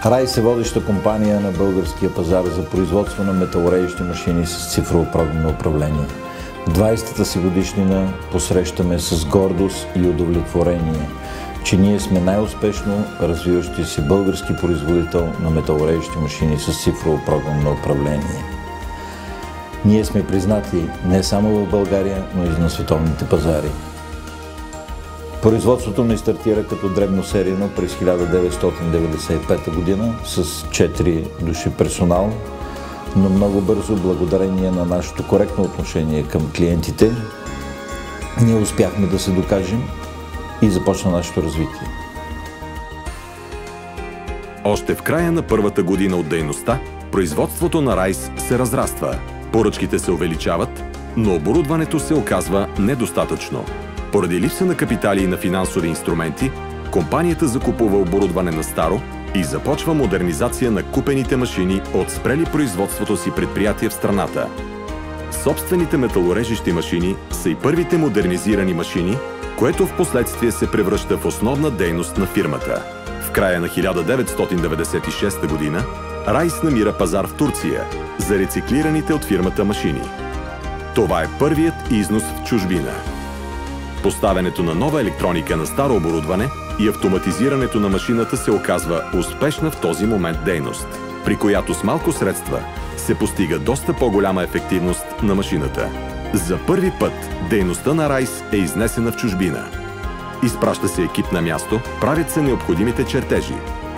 Райс е водеща компания на българския пазар за производство на металорежещи машини с цифрово програмно управление. В 20-та си годишнина посрещаме с гордост и удовлетворение, че ние сме най-успешно развиващи се български производител на металорежещи машини с цифрово програмно управление. Ние сме признати не само в България, но и на световните пазари. Производството ни стартира като дребносерийно през 1995 година с 4 души персонал, но много бързо, благодарение на нашето коректно отношение към клиентите, ние успяхме да се докажем и започна нашето развитие. Още в края на първата година от дейността, производството на Райс се разраства. Поръчките се увеличават, но оборудването се оказва недостатъчно. Поради липса на капитали и на финансови инструменти, компанията закупува оборудване на старо и започва модернизация на купените машини от спрели производството си предприятия в страната. Собствените металорежещи машини са и първите модернизирани машини, което в последствие се превръща в основна дейност на фирмата. В края на 1996 година Райс намира пазар в Турция за рециклираните от фирмата машини. Това е първият износ в чужбина. Поставянето на нова електроника на старо оборудване и автоматизирането на машината се оказва успешна в този момент дейност, при която с малко средства се постига доста по-голяма ефективност на машината. За първи път дейността на Райс е изнесена в чужбина. Изпраща се екип на място, правят се необходимите чертежи.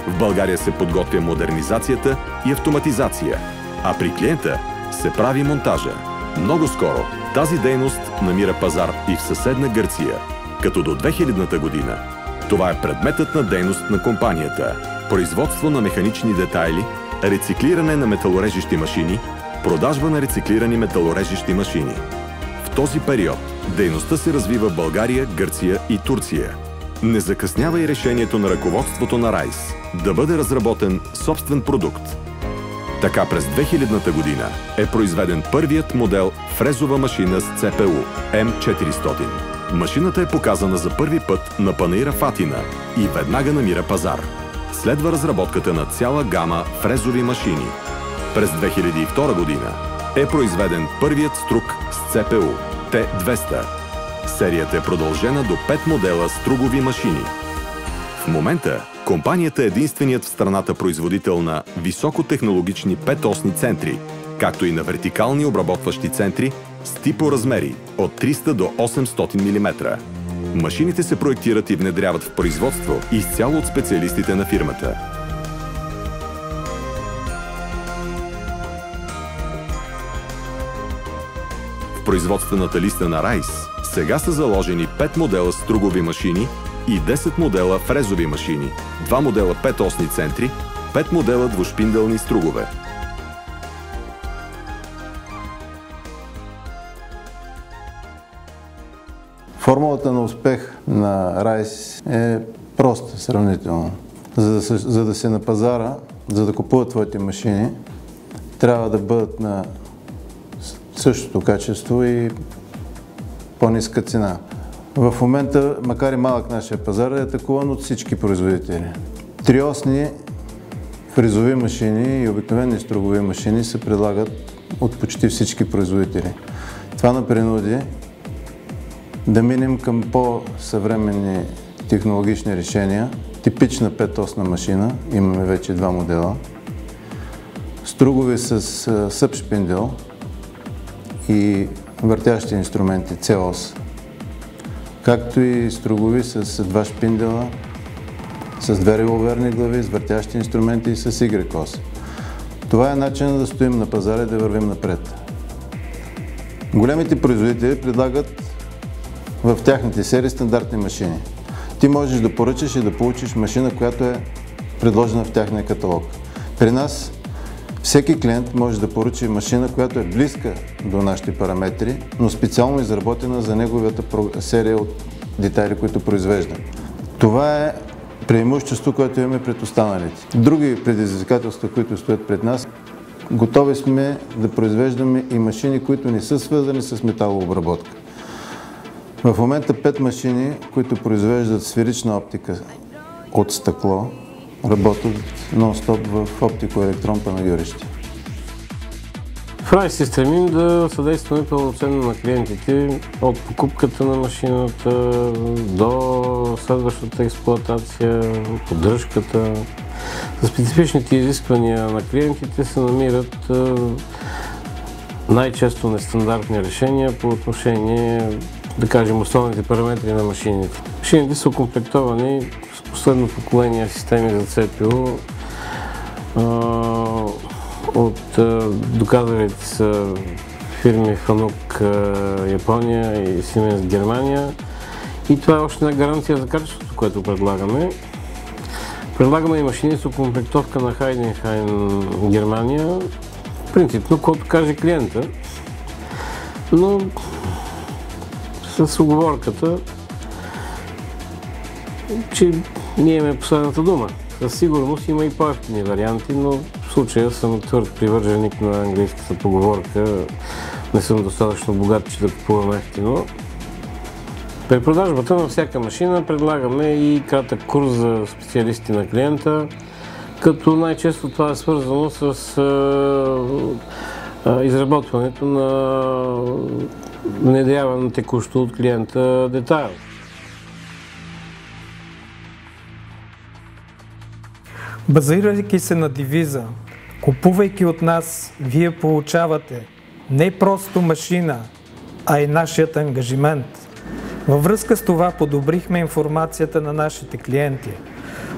В България се подготвя модернизацията и автоматизация, а при клиента се прави монтажа. Много скоро тази дейност намира пазар и в съседна Гърция, като до 2000-та година. Това е предметът на дейност на компанията – производство на механични детайли, рециклиране на металорежещи машини, продажба на рециклирани металорежещи машини. В този период дейността се развива в България, Гърция и Турция. Не закъснява и решението на ръководството на Райс да бъде разработен собствен продукт. Така през 2000-та година е произведен първият модел фрезова машина с ЦПУ М400. Машината е показана за първи път на Панаира в Атина и веднага намира пазар. Следва разработката на цяла гама фрезови машини. През 2002 година е произведен първият струг с ЦПУ Т200. Серията е продължена до 5 модела стругови машини. В момента компанията е единственият в страната производител на високотехнологични 5-осни центри, както и на вертикални обработващи центри с типоразмери от 300 до 800 мм. Машините се проектират и внедряват в производство изцяло от специалистите на фирмата. В производствената листа на Райс сега са заложени 5 модела стругови машини и 10 модела фрезови машини, 2 модела 5-осни центри, 5 модела двушпинделни стругове. Формулата на успех на Райс е проста сравнително. За да се на пазара, за да купуват твоите машини, трябва да бъдат на същото качество и по-ниска цена. В момента, макар и малък нашия пазар, е атакуван от всички производители. Триосни фрезови машини и обикновени стругови машини се предлагат от почти всички производители. Това ни принуди да минем към по-съвременни технологични решения. Типична 5-осна машина, имаме вече 2 модела. Стругови с събшпиндел и въртящи инструменти C-ос, както и стругови с 2 шпиндела, с 2 револверни глави, с въртящи инструменти и с Y-ос. Това е начинът да стоим на пазара и да вървим напред. Големите производители предлагат в тяхните серии стандартни машини. Ти можеш да поръчаш и да получиш машина, която е предложена в тяхния каталог. При нас всеки клиент може да поръча машина, която е близка до нашите параметри, но специално изработена за неговата серия от детайли, които произвежда. Това е преимущество, което имаме пред останалите. Други предизвикателства, които стоят пред нас, готови сме да произвеждаме и машини, които не са свързани с металообработка. В момента 5 машини, които произвеждат сферична оптика от стъкло, работят нон-стоп в оптико-електрон панагюрище. В Райс се стремим да съдействаме пълноценно на клиентите от покупката на машината до следващата експлоатация, поддръжката. За специфичните изисквания на клиентите се намират най-често нестандартни решения по отношение, да кажем, основните параметри на машините. Машините са окомплектовани с последно поколение системи за CPU от доказалите са фирми Fanuc Япония и Siemens Германия. И това е още една гаранция за качеството, което предлагаме. Предлагаме и машини с окомплектовка на Heidenhain Германия, принципно, който каже клиента, но с уговорката, че ние имаме последната дума. Със сигурност има и по-евтини варианти, но в случая съм твърд привърженик на английската поговорка. Не съм достатъчно богат, че да купувам евтино. При продажбата на всяка машина предлагаме и кратък курс за специалисти на клиента, като най-често това е свързано с изработването на внедряван текущо от клиента детайл. Базирайки се на девиза, купувайки от нас, вие получавате не просто машина, а и нашият ангажимент. Във връзка с това подобрихме информацията на нашите клиенти,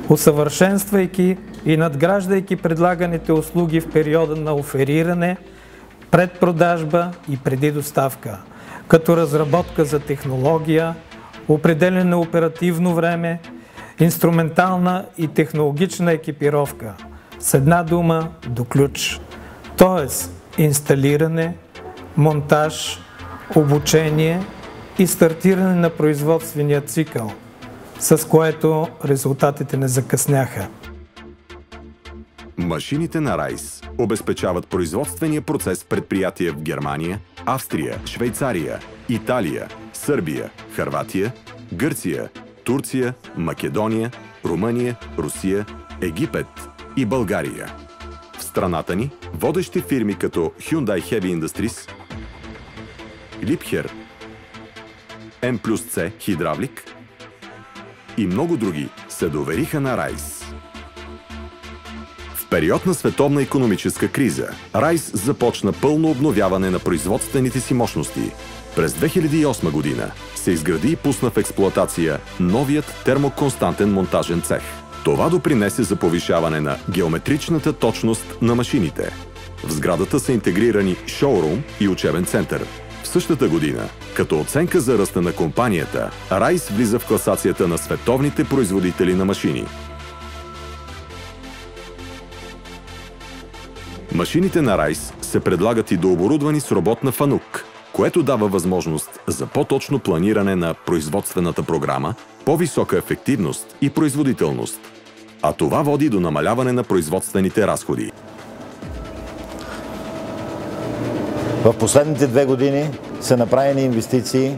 усъвършенствайки и надграждайки предлаганите услуги в периода на офериране, предпродажба и преди доставка, като разработка за технология, определяне на оперативно време, инструментална и технологична екипировка, с една дума до ключ. Тоест инсталиране, монтаж, обучение и стартиране на производствения цикъл, с което резултатите не закъсняха. Машините на Райс обезпечават производствения процес в предприятия в Германия, Австрия, Швейцария, Италия, Сърбия, Хърватия, Гърция, Турция, Македония, Румъния, Русия, Египет и България. В страната ни водещи фирми като Hyundai Heavy Industries, Liebherr, M+C Хидравлик и много други се довериха на Райс. В период на световна икономическа криза, Райс започна пълно обновяване на производствените си мощности. През 2008 година се изгради и пусна в експлоатация новият термоконстантен монтажен цех. Това допринесе за повишаване на геометричната точност на машините. В сградата са интегрирани шоурум и учебен център. В същата година, като оценка за ръста на компанията, Райс влиза в класацията на световните производители на машини. Машините на Райс се предлагат и дооборудвани с работна Fanuc, което дава възможност за по-точно планиране на производствената програма, по-висока ефективност и производителност. А това води до намаляване на производствените разходи. В последните 2 години са направени инвестиции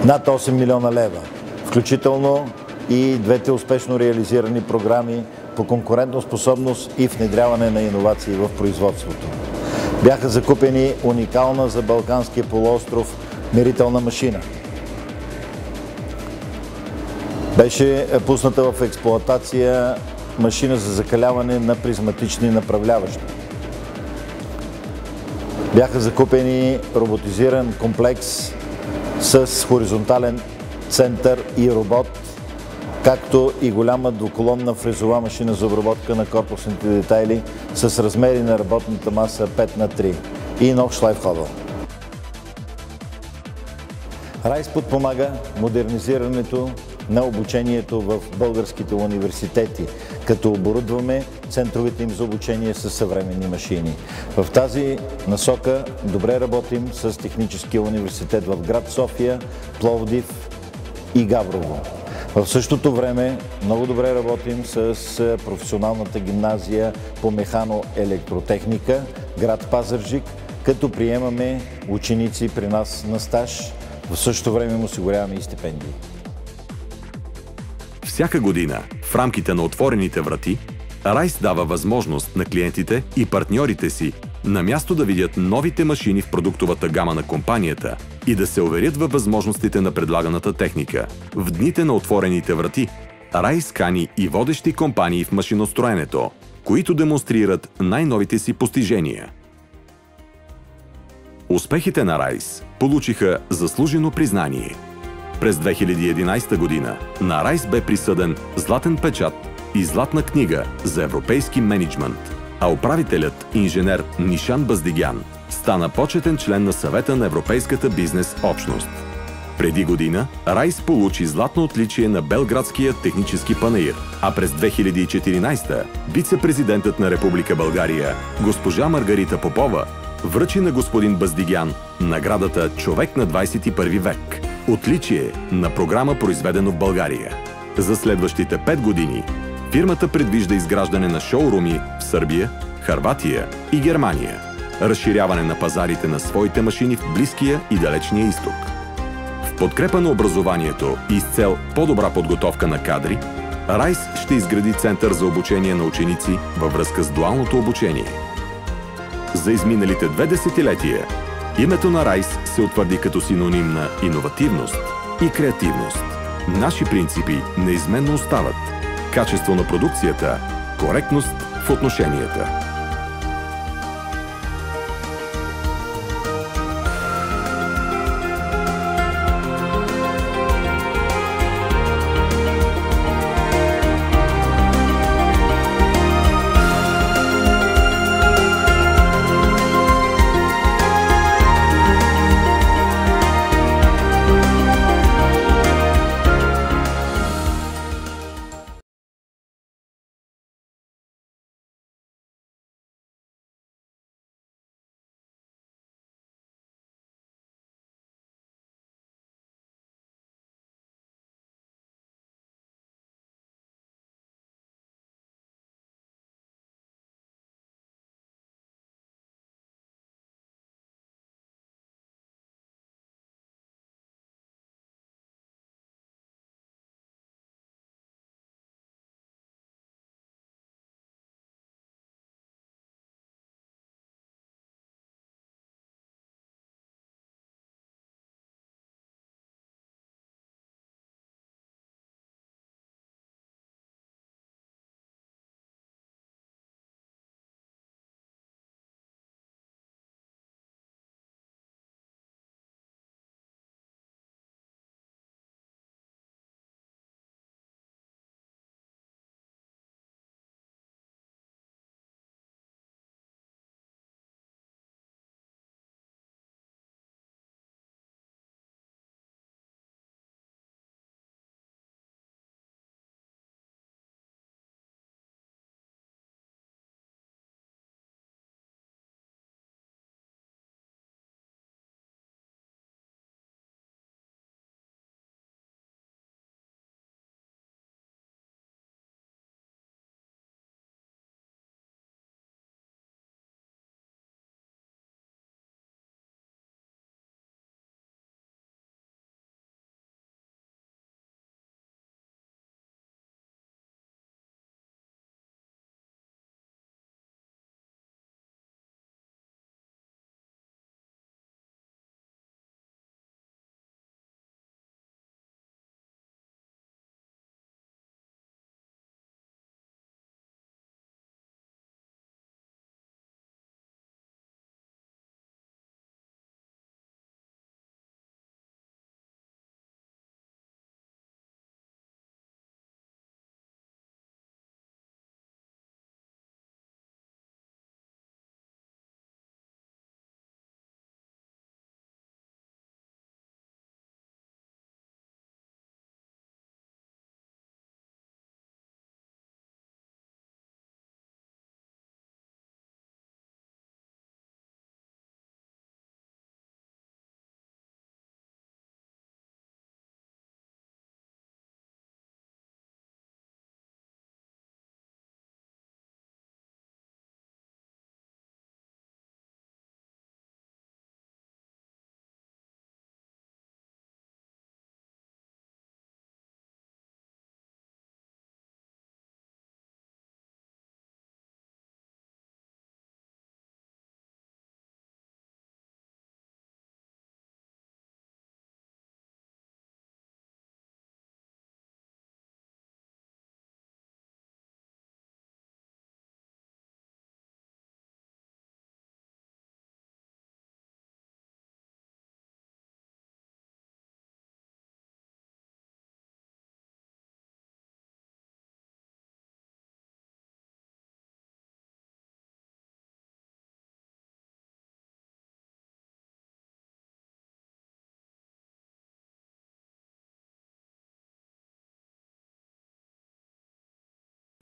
над 8 милиона лева, включително и двете успешно реализирани програми по конкурентоспособност и внедряване на иновации в производството. Бяха закупени уникална за Балканския полуостров мерителна машина. Беше пусната в експлоатация машина за закаляване на призматични направляващи. Бяха закупени роботизиран комплекс с хоризонтален център и робот, както и голяма двуколонна фрезова машина за обработка на корпусните детайли с размери на работната маса 5х3 и нов шлайфходъл. Райс подпомага модернизирането на обучението в българските университети, като оборудваме центровете им за обучение с съвременни машини. В тази насока добре работим с Техническия университет в град София, Пловдив и Габрово. В същото време много добре работим с професионалната гимназия по механо-електротехника, град Пазарджик, като приемаме ученици при нас на стаж. В същото време им осигуряваме и стипендии. Всяка година В рамките на отворените врати, Райс дава възможност на клиентите и партньорите си на място да видят новите машини в продуктовата гама на компанията и да се уверят във възможностите на предлаганата техника. В дните на отворените врати, Райс кани и водещи компании в машиностроенето, които демонстрират най-новите си постижения. Успехите на Райс получиха заслужено признание. През 2011 година на Райс бе присъден Златен печат и Златна книга за европейски мениджмънт, а управителят инженер Нишан Баздигян стана почетен член на Съвета на Европейската бизнес общност. Преди година Райс получи златно отличие на Белградския технически панаир, а през 2014 вице-президентът на Република България, госпожа Маргарита Попова, връчи на господин Баздигян наградата Човек на 21 век, отличие на програма, произведено в България. За следващите 5 години фирмата предвижда изграждане на шоуруми в Сърбия, Хърватия и Германия, разширяване на пазарите на своите машини в Близкия и Далечния изток. В подкрепа на образованието и с цел по-добра подготовка на кадри, Райс ще изгради център за обучение на ученици във връзка с дуалното обучение. За изминалите 2 десетилетия името на Райс се утвърди като синоним на иновативност и креативност. Наши принципи неизменно остават: качество на продукцията, коректност в отношенията.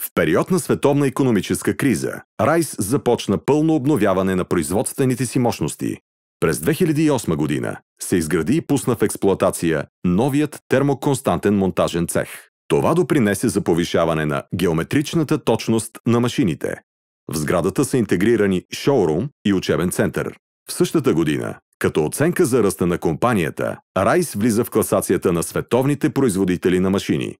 В период на световна икономическа криза, Райс започна пълно обновяване на производствените си мощности. През 2008 година се изгради и пусна в експлоатация новият термоконстантен монтажен цех. Това допринесе за повишаване на геометричната точност на машините. В сградата са интегрирани шоурум и учебен център. В същата година, като оценка за ръста на компанията, Райс влиза в класацията на световните производители на машини.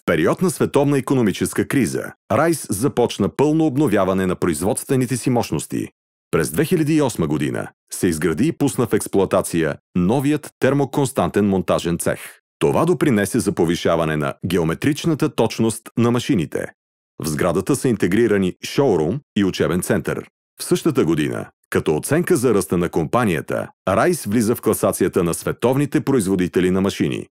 В период на световна икономическа криза, Райс започна пълно обновяване на производствените си мощности. През 2008 година се изгради и пусна в експлоатация новият термоконстантен монтажен цех. Това допринесе за повишаване на геометричната точност на машините. В сградата са интегрирани шоурум и учебен център. В същата година, като оценка за ръста на компанията, Райс влиза в класацията на световните производители на машини.